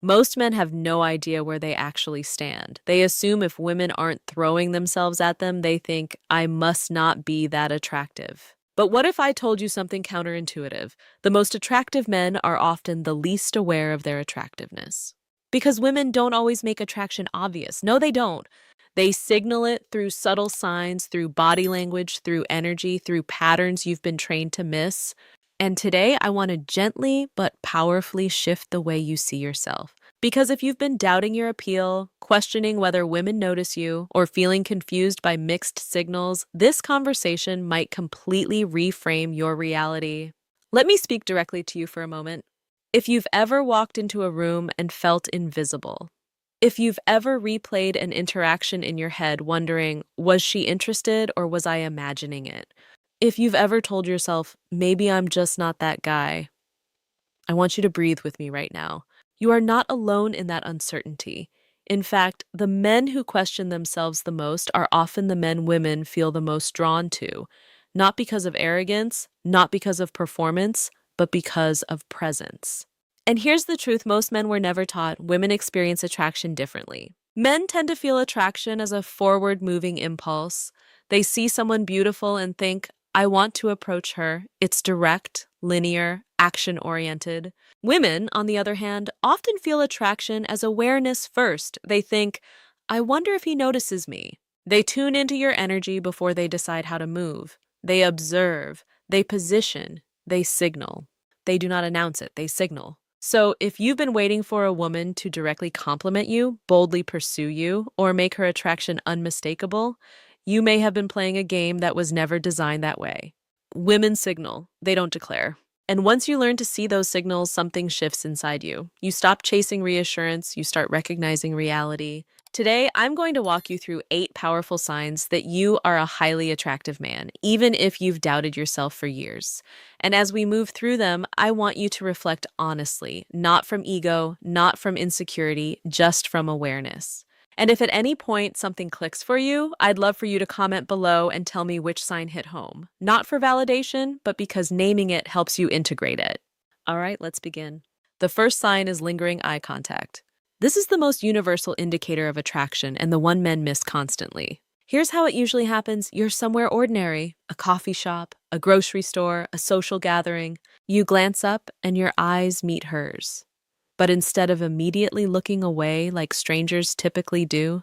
Most men have no idea where they actually stand. They assume if women aren't throwing themselves at them, they think, I must not be that attractive. But what if I told you something counterintuitive? The most attractive men are often the least aware of their attractiveness. Because women don't always make attraction obvious. No, they don't. They signal it through subtle signs, through body language, through energy, through patterns you've been trained to miss. And today, I want to gently but powerfully shift the way you see yourself. Because if you've been doubting your appeal, questioning whether women notice you, or feeling confused by mixed signals, this conversation might completely reframe your reality. Let me speak directly to you for a moment. If you've ever walked into a room and felt invisible, if you've ever replayed an interaction in your head wondering, was she interested or was I imagining it? If you've ever told yourself, maybe I'm just not that guy, I want you to breathe with me right now. You are not alone in that uncertainty. In fact, the men who question themselves the most are often the men women feel the most drawn to, not because of arrogance, not because of performance, but because of presence. And here's the truth most men were never taught: women experience attraction differently. Men tend to feel attraction as a forward moving impulse. They see someone beautiful and think, I want to approach her. It's direct, linear, action oriented. Women, on the other hand, often feel attraction as awareness first. They think, I wonder if he notices me. They tune into your energy before they decide how to move. They observe, they position, they signal. They do not announce it, they signal. So, if you've been waiting for a woman to directly compliment you, boldly pursue you, or make her attraction unmistakable, you may have been playing a game that was never designed that way. Women signal, they don't declare. And once you learn to see those signals, something shifts inside you. You stop chasing reassurance, you start recognizing reality. Today, I'm going to walk you through 8 powerful signs that you are a highly attractive man, even if you've doubted yourself for years. And as we move through them, I want you to reflect honestly, not from ego, not from insecurity, just from awareness. And if at any point something clicks for you, I'd love for you to comment below and tell me which sign hit home. Not for validation, but because naming it helps you integrate it. All right, let's begin. The first sign is lingering eye contact. This is the most universal indicator of attraction and the one men miss constantly. Here's how it usually happens. You're somewhere ordinary, a coffee shop, a grocery store, a social gathering. You glance up and your eyes meet hers. But instead of immediately looking away like strangers typically do,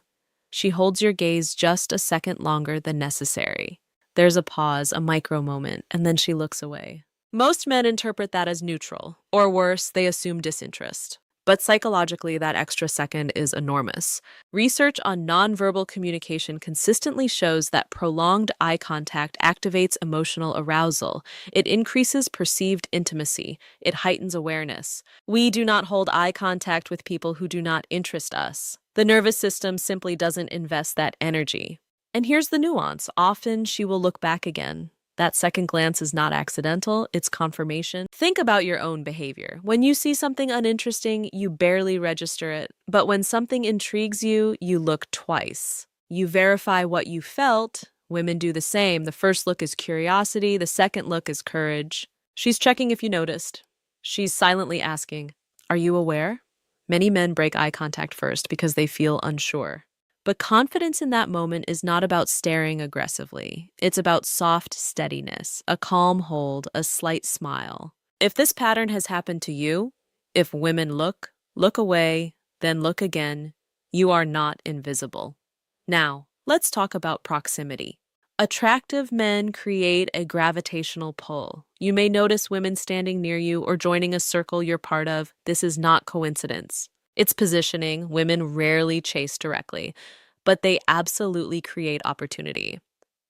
she holds your gaze just a second longer than necessary. There's a pause, a micro moment, and then she looks away. Most men interpret that as neutral, or worse, they assume disinterest. But psychologically, that extra second is enormous. Research on nonverbal communication consistently shows that prolonged eye contact activates emotional arousal. It increases perceived intimacy. It heightens awareness. We do not hold eye contact with people who do not interest us. The nervous system simply doesn't invest that energy. And here's the nuance. Often she will look back again. That second glance is not accidental, it's confirmation. Think about your own behavior. When you see something uninteresting, you barely register it. But when something intrigues you, you look twice. You verify what you felt. Women do the same. The first look is curiosity, the second look is courage. She's checking if you noticed. She's silently asking, are you aware? Many men break eye contact first because they feel unsure. But confidence in that moment is not about staring aggressively. It's about soft steadiness, a calm hold, a slight smile. If this pattern has happened to you, if women look away, then look again, you are not invisible. Now, let's talk about proximity. Attractive men create a gravitational pull. You may notice women standing near you or joining a circle you're part of. This is not coincidence. It's positioning. Women rarely chase directly, but they absolutely create opportunity.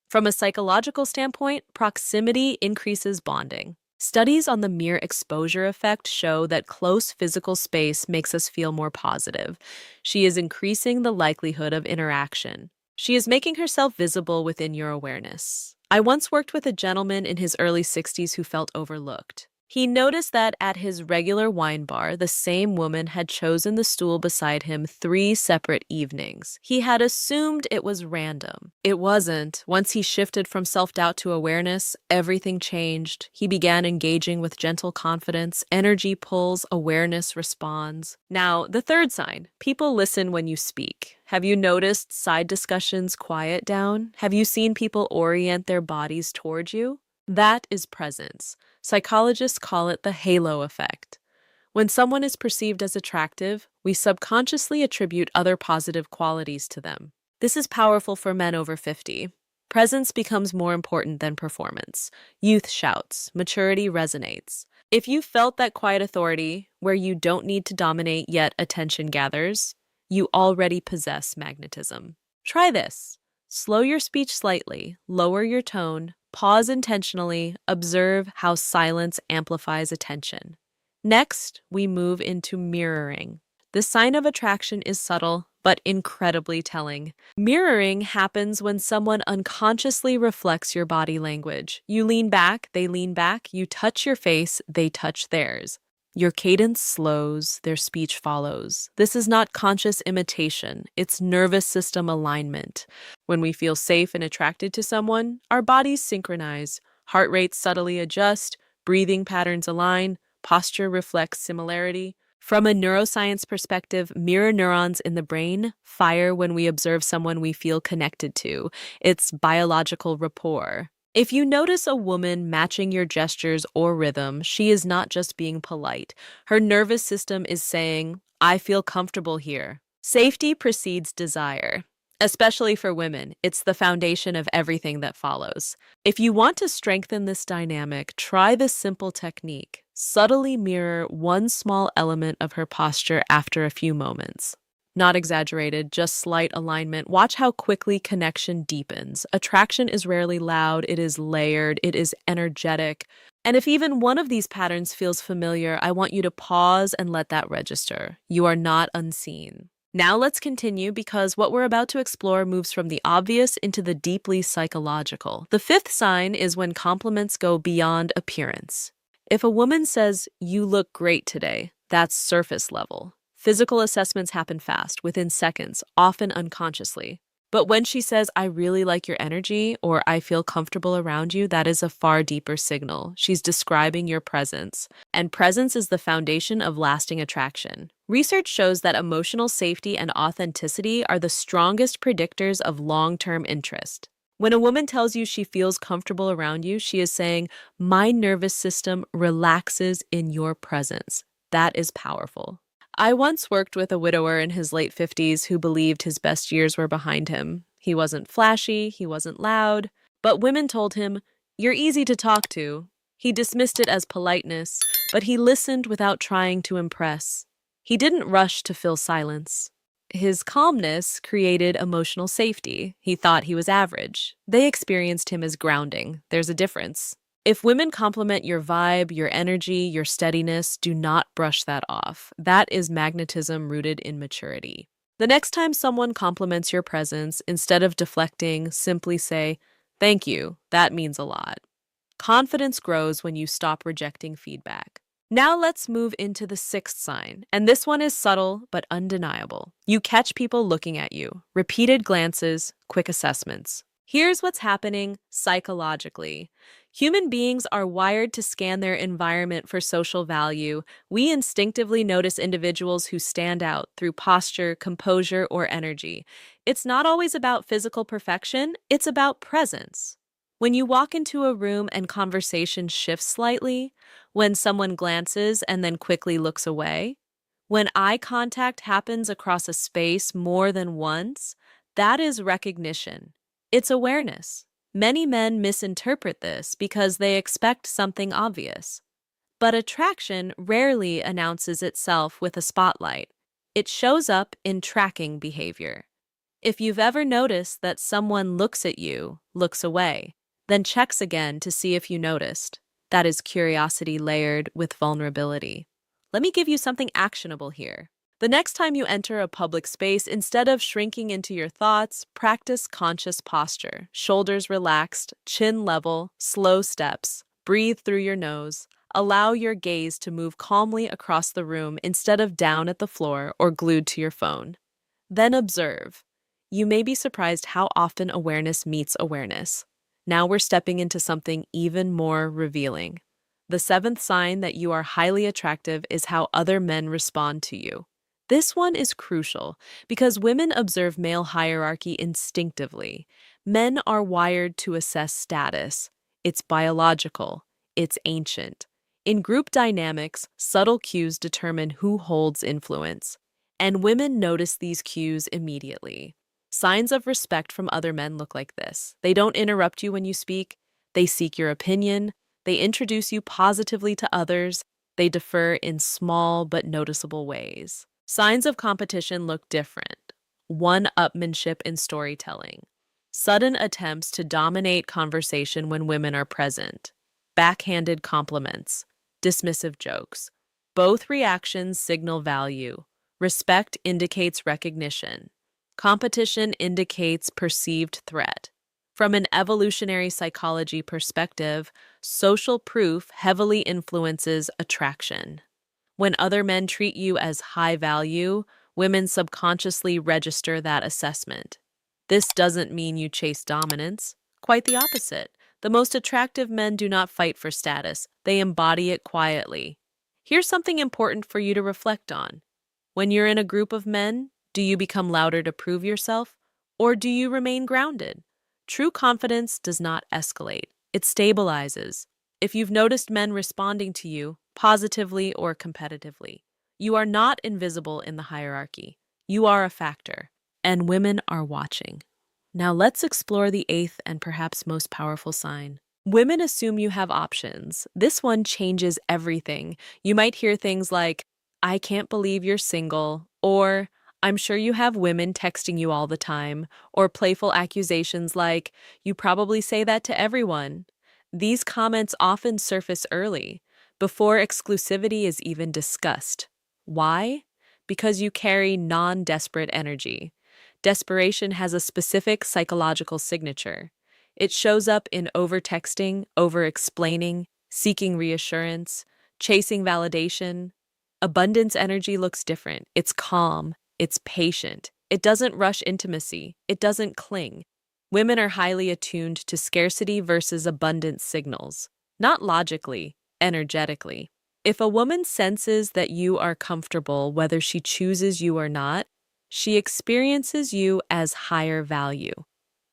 From a psychological standpoint, proximity increases bonding. Studies on the mere exposure effect show that close physical space makes us feel more positive. She is increasing the likelihood of interaction. She is making herself visible within your awareness. I once worked with a gentleman in his early 60s who felt overlooked. He noticed that at his regular wine bar, the same woman had chosen the stool beside him 3 separate evenings. He had assumed it was random. It wasn't. Once he shifted from self-doubt to awareness, everything changed. He began engaging with gentle confidence. Energy pulls, awareness responds. Now, the third sign, people listen when you speak. Have you noticed side discussions quiet down? Have you seen people orient their bodies towards you? That is presence. Psychologists call it the halo effect. When someone is perceived as attractive, we subconsciously attribute other positive qualities to them. This is powerful for men over 50. Presence becomes more important than performance. Youth shouts, maturity resonates. If you felt that quiet authority, where you don't need to dominate yet attention gathers, you already possess magnetism. Try this. Slow your speech slightly, lower your tone, pause intentionally, observe how silence amplifies attention. Next, we move into mirroring. The sign of attraction is subtle, but incredibly telling. Mirroring happens when someone unconsciously reflects your body language. You lean back, they lean back, you touch your face, they touch theirs. Your cadence slows, their speech follows. This is not conscious imitation, it's nervous system alignment. When we feel safe and attracted to someone, our bodies synchronize, heart rates subtly adjust, breathing patterns align, posture reflects similarity. From a neuroscience perspective, mirror neurons in the brain fire when we observe someone we feel connected to. It's biological rapport. If you notice a woman matching your gestures or rhythm, she is not just being polite. Her nervous system is saying, I feel comfortable here. Safety precedes desire. Especially for women, it's the foundation of everything that follows. If you want to strengthen this dynamic, try this simple technique. Subtly mirror one small element of her posture after a few moments. Not exaggerated, just slight alignment. Watch how quickly connection deepens. Attraction is rarely loud, it is layered, it is energetic. And if even one of these patterns feels familiar, I want you to pause and let that register. You are not unseen. Now let's continue because what we're about to explore moves from the obvious into the deeply psychological. The fifth sign is when compliments go beyond appearance. If a woman says, "You look great today," that's surface level. Physical assessments happen fast, within seconds, often unconsciously. But when she says, "I really like your energy," or "I feel comfortable around you," that is a far deeper signal. She's describing your presence. And presence is the foundation of lasting attraction. Research shows that emotional safety and authenticity are the strongest predictors of long-term interest. When a woman tells you she feels comfortable around you, she is saying, "My nervous system relaxes in your presence." That is powerful. I once worked with a widower in his late 50s who believed his best years were behind him. He wasn't flashy, he wasn't loud, but women told him, "You're easy to talk to." He dismissed it as politeness, but he listened without trying to impress. He didn't rush to fill silence. His calmness created emotional safety. He thought he was average. They experienced him as grounding. There's a difference. If women compliment your vibe, your energy, your steadiness, do not brush that off. That is magnetism rooted in maturity. The next time someone compliments your presence, instead of deflecting, simply say, "Thank you, that means a lot." Confidence grows when you stop rejecting feedback. Now let's move into the sixth sign, and this one is subtle but undeniable. You catch people looking at you, repeated glances, quick assessments. Here's what's happening psychologically. Human beings are wired to scan their environment for social value. We instinctively notice individuals who stand out through posture, composure, or energy. It's not always about physical perfection, it's about presence. When you walk into a room and conversation shifts slightly, when someone glances and then quickly looks away, when eye contact happens across a space more than once, that is recognition. It's awareness. Many men misinterpret this because they expect something obvious. But attraction rarely announces itself with a spotlight. It shows up in tracking behavior. If you've ever noticed that someone looks at you, looks away, then checks again to see if you noticed, that is curiosity layered with vulnerability. Let me give you something actionable here. The next time you enter a public space, instead of shrinking into your thoughts, practice conscious posture. Shoulders relaxed, chin level, slow steps. Breathe through your nose. Allow your gaze to move calmly across the room instead of down at the floor or glued to your phone. Then observe. You may be surprised how often awareness meets awareness. Now we're stepping into something even more revealing. The seventh sign that you are highly attractive is how other men respond to you. This one is crucial because women observe male hierarchy instinctively. Men are wired to assess status. It's biological, it's ancient. In group dynamics, subtle cues determine who holds influence, and women notice these cues immediately. Signs of respect from other men look like this. They don't interrupt you when you speak, they seek your opinion, they introduce you positively to others, they defer in small but noticeable ways. Signs of competition look different. One-upmanship in storytelling. Sudden attempts to dominate conversation when women are present. Backhanded compliments. Dismissive jokes. Both reactions signal value. Respect indicates recognition. Competition indicates perceived threat. From an evolutionary psychology perspective, social proof heavily influences attraction. When other men treat you as high value, women subconsciously register that assessment. This doesn't mean you chase dominance. Quite the opposite. The most attractive men do not fight for status, they embody it quietly. Here's something important for you to reflect on. When you're in a group of men, do you become louder to prove yourself, or do you remain grounded? True confidence does not escalate, it stabilizes. If you've noticed men responding to you, positively or competitively, you are not invisible in the hierarchy. You are a factor, and women are watching. Now let's explore the eighth and perhaps most powerful sign. Women assume you have options. This one changes everything. You might hear things like, I can't believe you're single, or I'm sure you have women texting you all the time, or playful accusations like, you probably say that to everyone. These comments often surface early, before exclusivity is even discussed. Why? Because you carry non-desperate energy. Desperation has a specific psychological signature. It shows up in over-texting, over-explaining, seeking reassurance, chasing validation. Abundance energy looks different. It's calm, it's patient. It doesn't rush intimacy, it doesn't cling. Women are highly attuned to scarcity versus abundance signals, not logically, energetically. If a woman senses that you are comfortable whether she chooses you or not, she experiences you as higher value.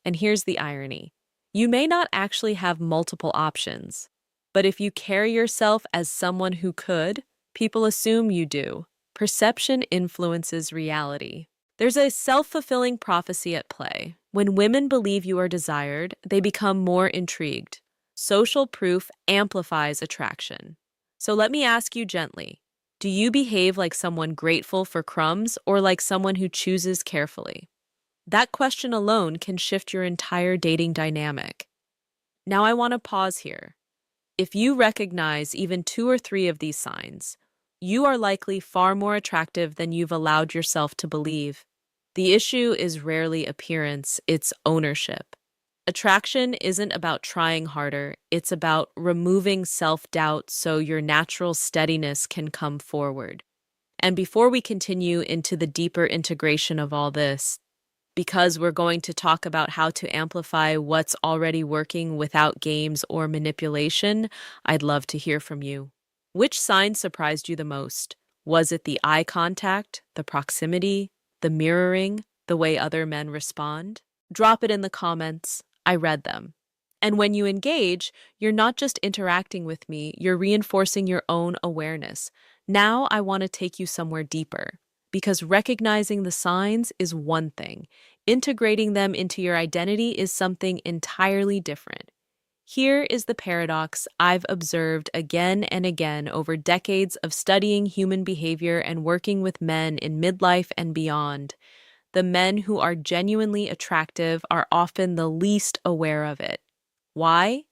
And here's the irony. You may not actually have multiple options, but if you carry yourself as someone who could, people assume you do. Perception influences reality. There's a self-fulfilling prophecy at play. When women believe you are desired, they become more intrigued. Social proof amplifies attraction. So let me ask you gently, do you behave like someone grateful for crumbs or like someone who chooses carefully? That question alone can shift your entire dating dynamic. Now I want to pause here. If you recognize even 2 or 3 of these signs, you are likely far more attractive than you've allowed yourself to believe. The issue is rarely appearance, it's ownership. Attraction isn't about trying harder, it's about removing self-doubt so your natural steadiness can come forward. And before we continue into the deeper integration of all this, because we're going to talk about how to amplify what's already working without games or manipulation, I'd love to hear from you. Which sign surprised you the most? Was it the eye contact, the proximity, the mirroring, the way other men respond? Drop it in the comments. I read them. And when you engage, you're not just interacting with me, you're reinforcing your own awareness. Now I want to take you somewhere deeper. Because recognizing the signs is one thing. Integrating them into your identity is something entirely different. Here is the paradox I've observed again and again over decades of studying human behavior and working with men in midlife and beyond. The men who are genuinely attractive are often the least aware of it. Why?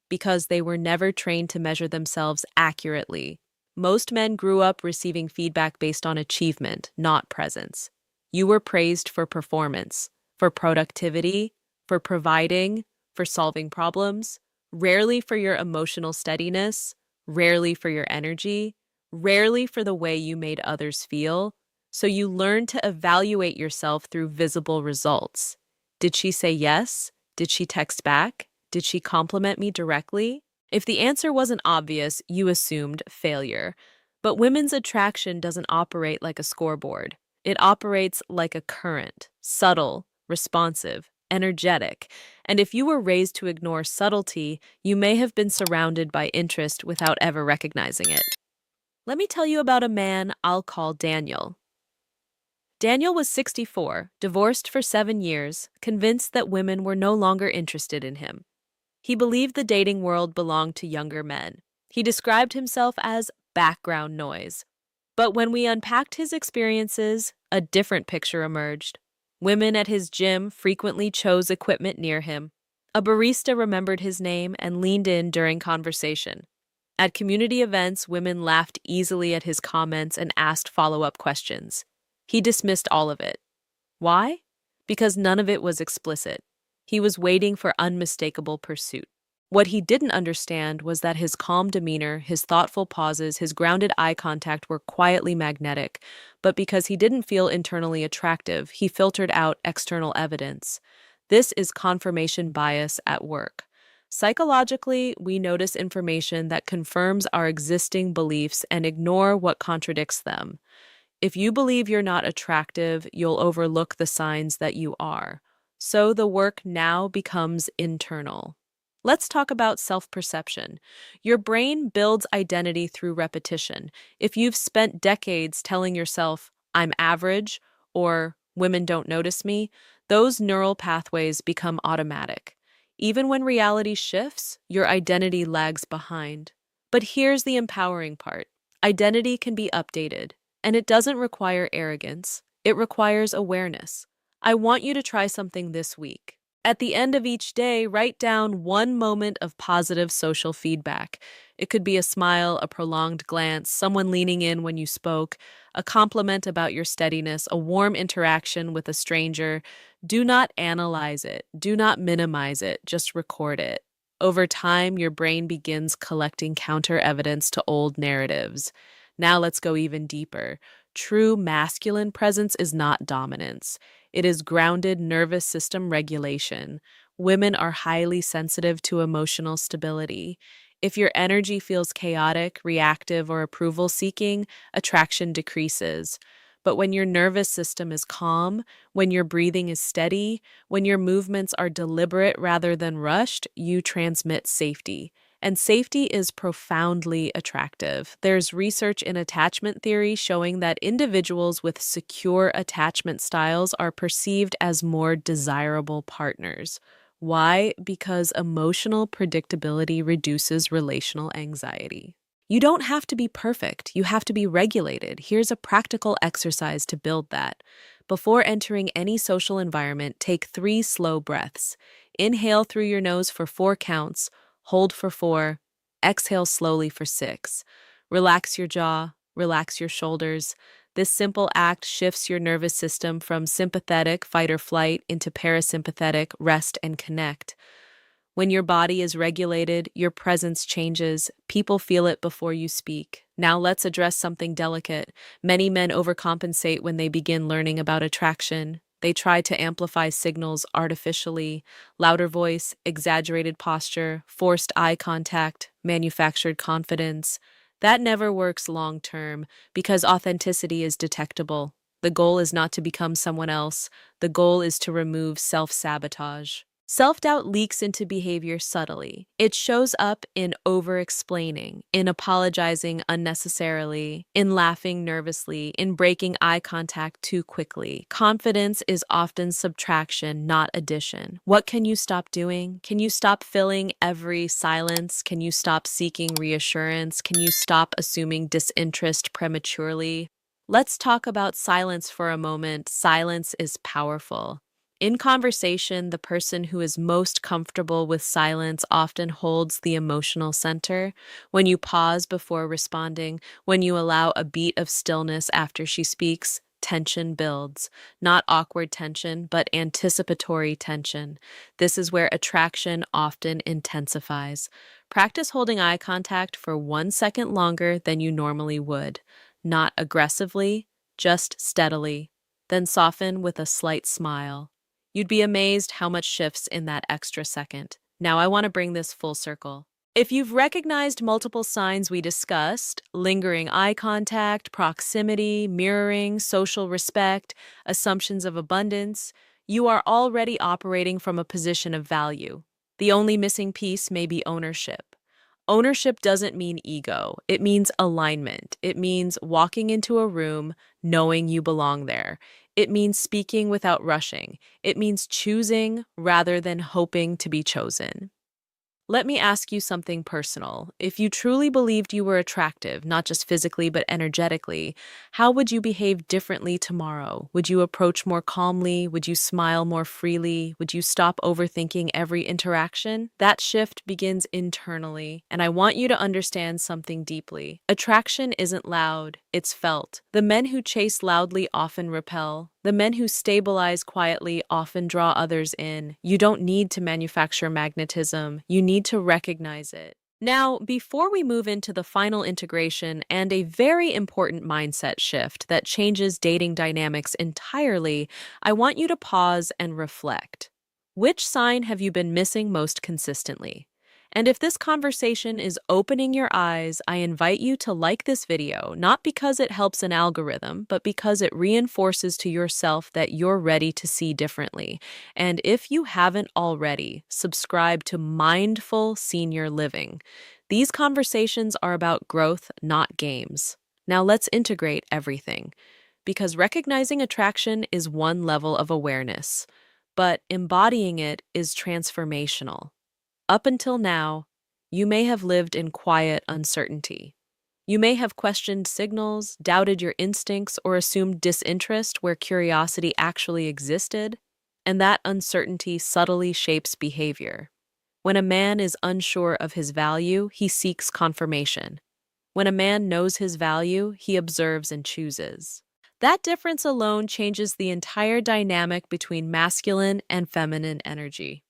Because they were never trained to measure themselves accurately. Most men grew up receiving feedback based on achievement, not presence. You were praised for performance, for productivity, for providing, for solving problems, rarely for your emotional steadiness, rarely for your energy, rarely for the way you made others feel. So you learn to evaluate yourself through visible results. Did she say yes? Did she text back? Did she compliment me directly? If the answer wasn't obvious, you assumed failure. But women's attraction doesn't operate like a scoreboard. It operates like a current, subtle, responsive, energetic. And if you were raised to ignore subtlety, you may have been surrounded by interest without ever recognizing it. Let me tell you about a man I'll call Daniel. Daniel was 64, divorced for 7 years, convinced that women were no longer interested in him. He believed the dating world belonged to younger men. He described himself as background noise. But when we unpacked his experiences, a different picture emerged. Women at his gym frequently chose equipment near him. A barista remembered his name and leaned in during conversation. At community events, women laughed easily at his comments and asked follow-up questions. He dismissed all of it. Why? Because none of it was explicit. He was waiting for unmistakable pursuit. What he didn't understand was that his calm demeanor, his thoughtful pauses, his grounded eye contact were quietly magnetic, but because he didn't feel internally attractive, he filtered out external evidence. This is confirmation bias at work. Psychologically, we notice information that confirms our existing beliefs and ignore what contradicts them. If you believe you're not attractive, you'll overlook the signs that you are. So the work now becomes internal. Let's talk about self-perception. Your brain builds identity through repetition. If you've spent decades telling yourself, I'm average, or women don't notice me, those neural pathways become automatic. Even when reality shifts, your identity lags behind. But here's the empowering part. Identity can be updated, and it doesn't require arrogance. It requires awareness. I want you to try something this week. At the end of each day, write down one moment of positive social feedback. It could be a smile, a prolonged glance, someone leaning in when you spoke, a compliment about your steadiness, a warm interaction with a stranger. Do not analyze it. Do not minimize it. Just record it. Over time, your brain begins collecting counter evidence to old narratives. Now let's go even deeper. True masculine presence is not dominance. It is grounded nervous system regulation. Women are highly sensitive to emotional stability. If your energy feels chaotic, reactive, or approval seeking, attraction decreases. But when your nervous system is calm, when your breathing is steady, when your movements are deliberate rather than rushed, you transmit safety. And safety is profoundly attractive. There's research in attachment theory showing that individuals with secure attachment styles are perceived as more desirable partners. Why? Because emotional predictability reduces relational anxiety. You don't have to be perfect, you have to be regulated. Here's a practical exercise to build that. Before entering any social environment, take 3 slow breaths. Inhale through your nose for 4 counts. Hold for 4, exhale slowly for 6. Relax your jaw, relax your shoulders. This simple act shifts your nervous system from sympathetic, fight or flight, into parasympathetic, rest and connect. When your body is regulated, your presence changes. People feel it before you speak. Now let's address something delicate. Many men overcompensate when they begin learning about attraction. They try to amplify signals artificially: louder voice, exaggerated posture, forced eye contact, manufactured confidence. That never works long term because authenticity is detectable. The goal is not to become someone else. The goal is to remove self-sabotage. Self-doubt leaks into behavior subtly. It shows up in over-explaining, in apologizing unnecessarily, in laughing nervously, in breaking eye contact too quickly. Confidence is often subtraction, not addition. What can you stop doing? Can you stop filling every silence? Can you stop seeking reassurance? Can you stop assuming disinterest prematurely? Let's talk about silence for a moment. Silence is powerful. In conversation, the person who is most comfortable with silence often holds the emotional center. When you pause before responding, when you allow a beat of stillness after she speaks, tension builds. Not awkward tension, but anticipatory tension. This is where attraction often intensifies. Practice holding eye contact for 1 second longer than you normally would. Not aggressively, just steadily. Then soften with a slight smile. You'd be amazed how much shifts in that extra second. Now I want to bring this full circle. If you've recognized multiple signs we discussed, lingering eye contact, proximity, mirroring, social respect, assumptions of abundance, you are already operating from a position of value. The only missing piece may be ownership. Ownership doesn't mean ego, it means alignment. It means walking into a room knowing you belong there. It means speaking without rushing. It means choosing rather than hoping to be chosen. Let me ask you something personal. If you truly believed you were attractive, not just physically but energetically, how would you behave differently tomorrow? Would you approach more calmly? Would you smile more freely? Would you stop overthinking every interaction? That shift begins internally, and I want you to understand something deeply. Attraction isn't loud, it's felt. The men who chase loudly often repel. The men who stabilize quietly often draw others in. You don't need to manufacture magnetism, you need to recognize it. Now, before we move into the final integration and a very important mindset shift that changes dating dynamics entirely, I want you to pause and reflect. Which sign have you been missing most consistently? And if this conversation is opening your eyes, I invite you to like this video, not because it helps an algorithm, but because it reinforces to yourself that you're ready to see differently. And if you haven't already, subscribe to Mindful Senior Living. These conversations are about growth, not games. Now let's integrate everything. Because recognizing attraction is one level of awareness, but embodying it is transformational. Up until now, you may have lived in quiet uncertainty. You may have questioned signals, doubted your instincts, or assumed disinterest where curiosity actually existed, and that uncertainty subtly shapes behavior. When a man is unsure of his value, he seeks confirmation. When a man knows his value, he observes and chooses. That difference alone changes the entire dynamic between masculine and feminine energy.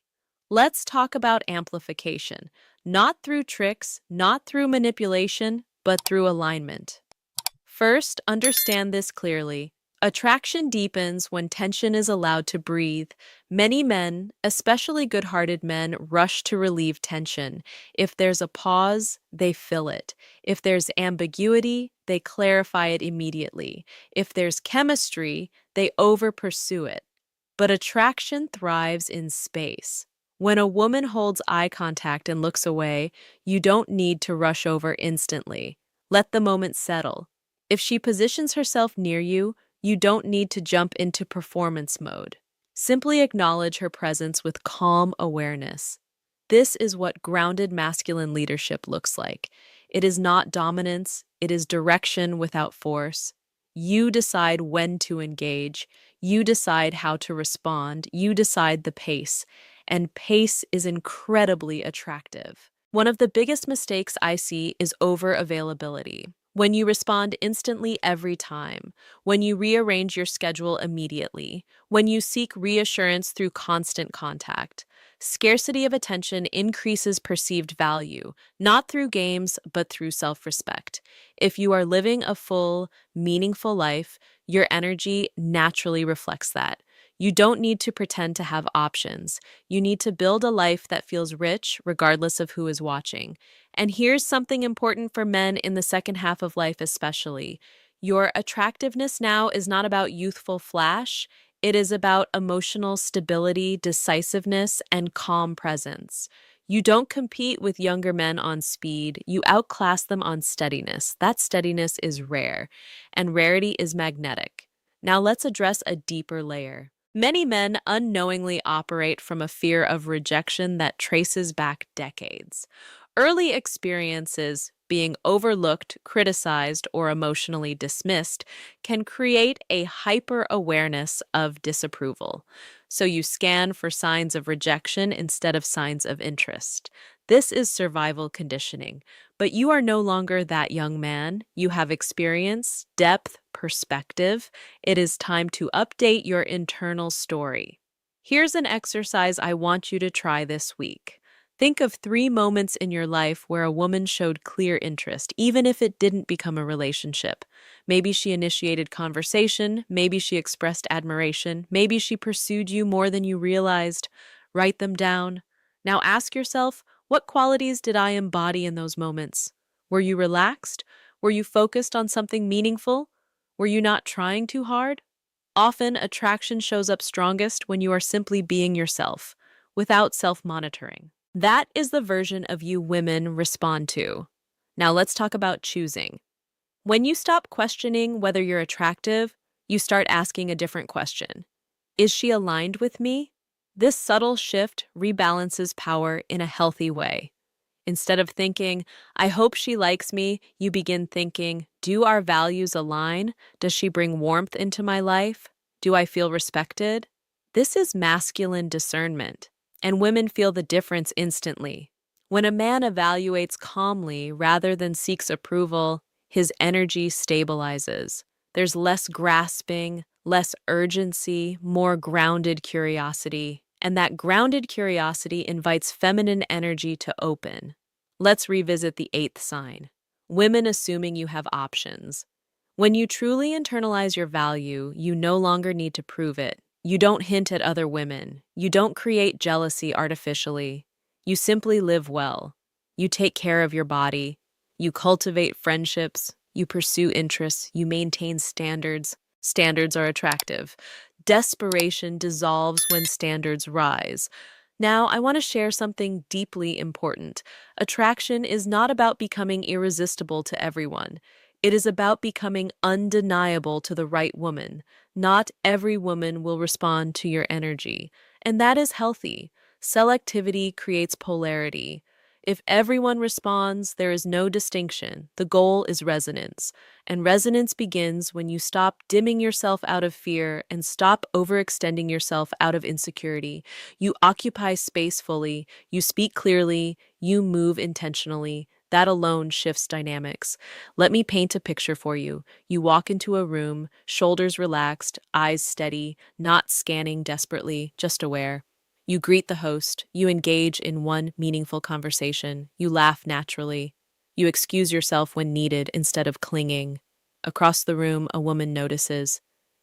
Let's talk about amplification, not through tricks, not through manipulation, but through alignment. First, understand this clearly. Attraction deepens when tension is allowed to breathe. Many men, especially good-hearted men, rush to relieve tension. If there's a pause, they fill it. If there's ambiguity, they clarify it immediately. If there's chemistry, they over-pursue it. But attraction thrives in space. When a woman holds eye contact and looks away, you don't need to rush over instantly. Let the moment settle. If she positions herself near you, you don't need to jump into performance mode. Simply acknowledge her presence with calm awareness. This is what grounded masculine leadership looks like. It is not dominance, it is direction without force. You decide when to engage, you decide how to respond, you decide the pace, and pace is incredibly attractive. One of the biggest mistakes I see is over availability. When you respond instantly every time, when you rearrange your schedule immediately, when you seek reassurance through constant contact, scarcity of attention increases perceived value, not through games, but through self-respect. If you are living a full, meaningful life, your energy naturally reflects that. You don't need to pretend to have options. You need to build a life that feels rich, regardless of who is watching. And here's something important for men in the second half of life, especially. Your attractiveness now is not about youthful flash, it is about emotional stability, decisiveness, and calm presence. You don't compete with younger men on speed, you outclass them on steadiness. That steadiness is rare, and rarity is magnetic. Now let's address a deeper layer. Many men unknowingly operate from a fear of rejection that traces back decades. Early experiences, being overlooked, criticized, or emotionally dismissed, can create a hyper awareness of disapproval. So you scan for signs of rejection instead of signs of interest. This is survival conditioning. But you are no longer that young man. You have experience, depth, perspective. It is time to update your internal story. Here's an exercise I want you to try this week. Think of 3 moments in your life where a woman showed clear interest, even if it didn't become a relationship. Maybe she initiated conversation, maybe she expressed admiration, maybe she pursued you more than you realized. Write them down. Now ask yourself, what qualities did I embody in those moments? Were you relaxed? Were you focused on something meaningful? Were you not trying too hard? Often, attraction shows up strongest when you are simply being yourself, without self monitoring. That is the version of you women respond to. Now let's talk about choosing. When you stop questioning whether you're attractive, you start asking a different question. Is she aligned with me? This subtle shift rebalances power in a healthy way. Instead of thinking, I hope she likes me, you begin thinking, do our values align? Does she bring warmth into my life? Do I feel respected? This is masculine discernment, and women feel the difference instantly. When a man evaluates calmly rather than seeks approval, his energy stabilizes. There's less grasping, less urgency, more grounded curiosity. And that grounded curiosity invites feminine energy to open. Let's revisit the 8th sign. Women assuming you have options. When you truly internalize your value, you no longer need to prove it. You don't hint at other women. You don't create jealousy artificially. You simply live well. You take care of your body. You cultivate friendships. You pursue interests. You maintain standards. Standards are attractive. Desperation dissolves when standards rise. Now, I want to share something deeply important. Attraction is not about becoming irresistible to everyone. It is about becoming undeniable to the right woman. Not every woman will respond to your energy, and that is healthy. Selectivity creates polarity. If everyone responds, there is no distinction. The goal is resonance. And resonance begins when you stop dimming yourself out of fear and stop overextending yourself out of insecurity. You occupy space fully, you speak clearly, you move intentionally. That alone shifts dynamics. Let me paint a picture for you. You walk into a room, shoulders relaxed, eyes steady, not scanning desperately, just aware. You greet the host, you engage in one meaningful conversation, you laugh naturally, you excuse yourself when needed instead of clinging. Across the room, a woman notices.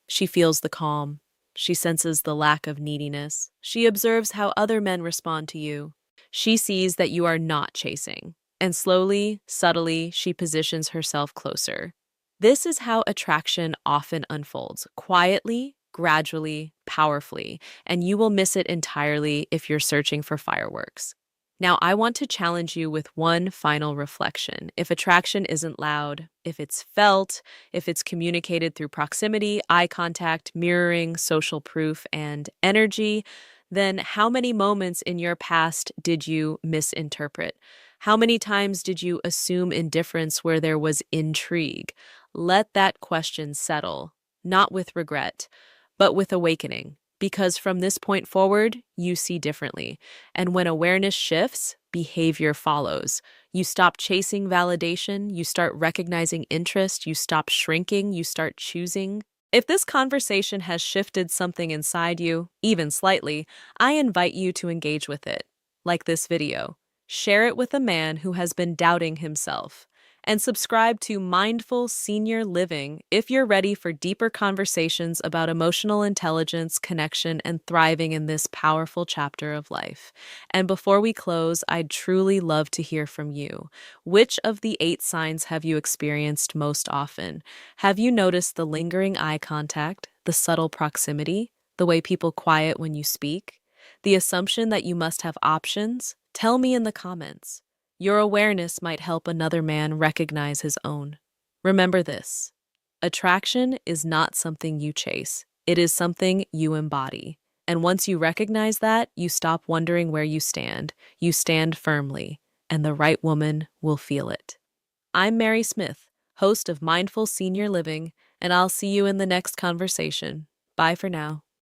She feels the calm. She senses the lack of neediness. She observes how other men respond to you. She sees that you are not chasing. And slowly, subtly, she positions herself closer. This is how attraction often unfolds, quietly, gradually, powerfully, and you will miss it entirely if you're searching for fireworks. Now, I want to challenge you with one final reflection. If attraction isn't loud, if it's felt, if it's communicated through proximity, eye contact, mirroring, social proof, and energy, then how many moments in your past did you misinterpret? How many times did you assume indifference where there was intrigue? Let that question settle, not with regret, but with awakening. Because from this point forward, you see differently. And when awareness shifts, behavior follows. You stop chasing validation, you start recognizing interest, you stop shrinking, you start choosing. If this conversation has shifted something inside you, even slightly, I invite you to engage with it. Like this video. Share it with a man who has been doubting himself. And subscribe to Mindful Senior Living if you're ready for deeper conversations about emotional intelligence, connection, and thriving in this powerful chapter of life. And before we close, I'd truly love to hear from you. Which of the 8 signs have you experienced most often? Have you noticed the lingering eye contact, the subtle proximity, the way people quiet when you speak, the assumption that you must have options? Tell me in the comments. Your awareness might help another man recognize his own. Remember this: attraction is not something you chase, it is something you embody. And once you recognize that, you stop wondering where you stand firmly. and the right woman will feel it. I'm Mary Smith, host of Mindful Senior Living, and I'll see you in the next conversation. Bye for now.